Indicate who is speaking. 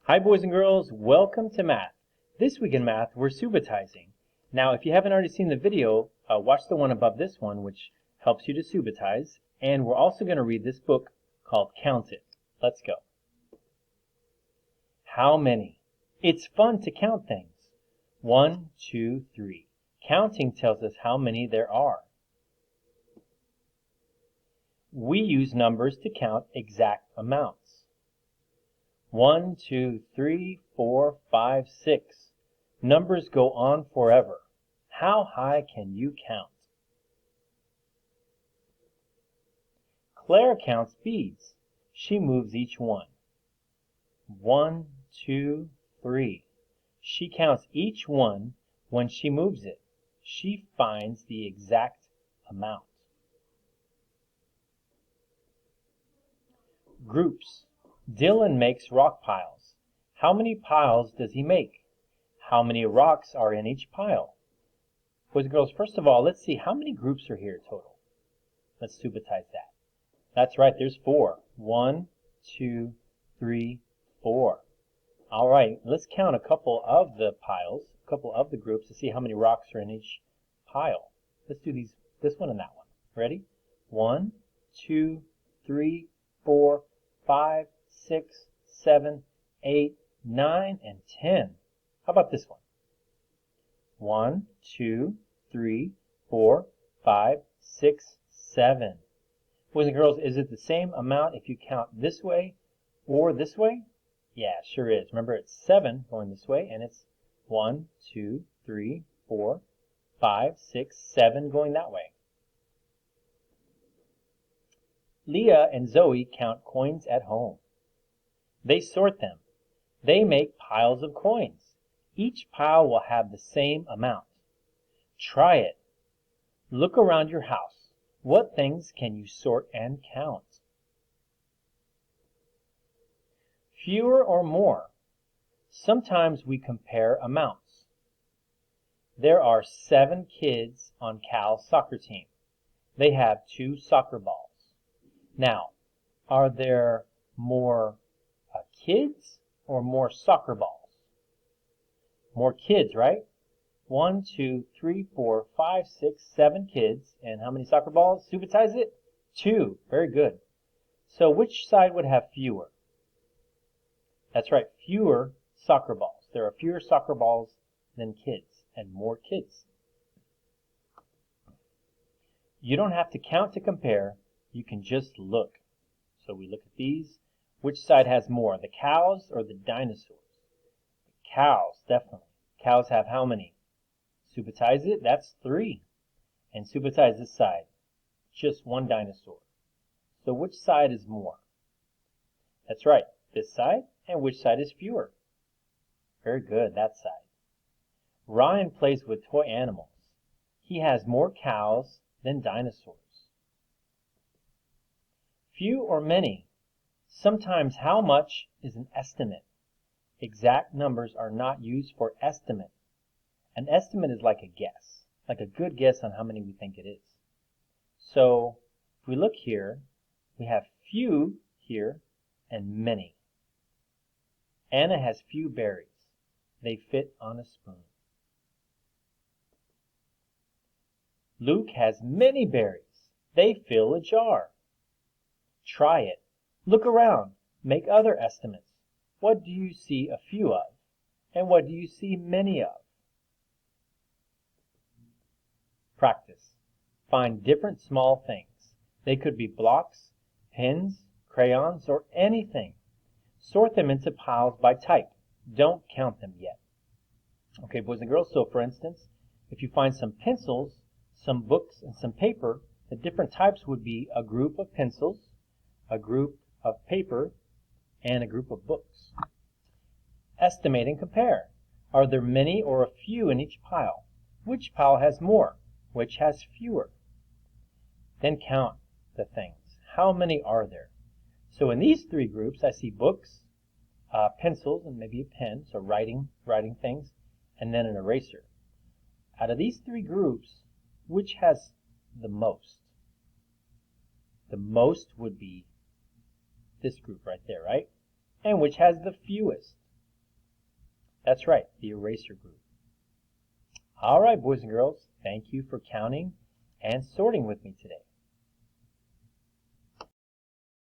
Speaker 1: Hi boys and girls, welcome to math. This week in math, we're subitizing. Now, if you haven't already seen the video, watch the one above this one, which helps you to subitize. And we're also going to read this book called Count It. Let's go. How many? It's fun to count things. 1, 2, 3. Counting tells us how many there are. We use numbers to count exact amounts. 1, 2, 3, 4, 5, 6. Numbers go on forever. How high can you count? Claire counts beads. She moves each one. 1, 2, 3. She counts each one when she moves it. She finds the exact amount. Groups. Dylan makes rock piles. How many piles does he make? How many rocks are in each pile? Boys and girls, first of all, let's see how many groups are here total. Let's subitize that. That's right, there's 4. 1, 2, 3, 4. All right, let's count a couple of the piles, a couple of the groups to see how many rocks are in each pile. Let's do this one and that one. Ready? 1, 2, 3, 4, 5, 6, 7, 8, 9, and 10. How about this one? 1, 2, 3, 4, 5, 6, 7. Boys and girls, is it the same amount if you count this way or this way? Yeah, it sure is. Remember, it's 7 going this way, and it's 1, 2, 3, 4, 5, 6, 7 going that way. Leah and Zoe count coins at home. They sort them. They make piles of coins. Each pile will have the same amount. Try it. Look around your house. What things can you sort and count? Fewer or more? Sometimes we compare amounts. There are 7 kids on Cal's soccer team. They have 2 soccer balls. Now, are there more kids or more soccer balls? More kids, right? 1, 2, 3, 4, 5, 6, 7 kids. And how many soccer balls? Subitize it? 2. Very good. So which side would have fewer? That's right, fewer soccer balls. There are fewer soccer balls than kids and more kids. You don't have to count to compare. You can just look. So we look at these. Which side has more, the cows or the dinosaurs? Cows, definitely. Cows have how many? Subitize it, that's 3. And subitize this side, just 1 dinosaur. So which side is more? That's right, this side. And which side is fewer? Very good, that side. Ryan plays with toy animals. He has more cows than dinosaurs. Few or many? Sometimes how much is an estimate. Exact numbers are not used for estimate. An estimate is like a guess, like a good guess on how many we think it is. So if we look here, we have few here and many. Anna has few berries. They fit on a spoon. Luke has many berries. They fill a jar. Try it. Look around. Make other estimates. What do you see a few of? And what do you see many of? Practice. Find different small things. They could be blocks, pens, crayons, or anything. Sort them into piles by type. Don't count them yet. Okay, boys and girls, so for instance, if you find some pencils, some books, and some paper, the different types would be a group of pencils, a group of paper, and a group of books. Estimate and compare. Are there many or a few in each pile? Which pile has more? Which has fewer? Then count the things. How many are there? So in these 3 groups, I see books, pencils, and maybe a pen, so writing things, and then an eraser. Out of these 3 groups, which has the most? The most would be this group right there, right? And which has the fewest? That's right, the eraser group. All right, boys and girls, thank you for counting and sorting with me today.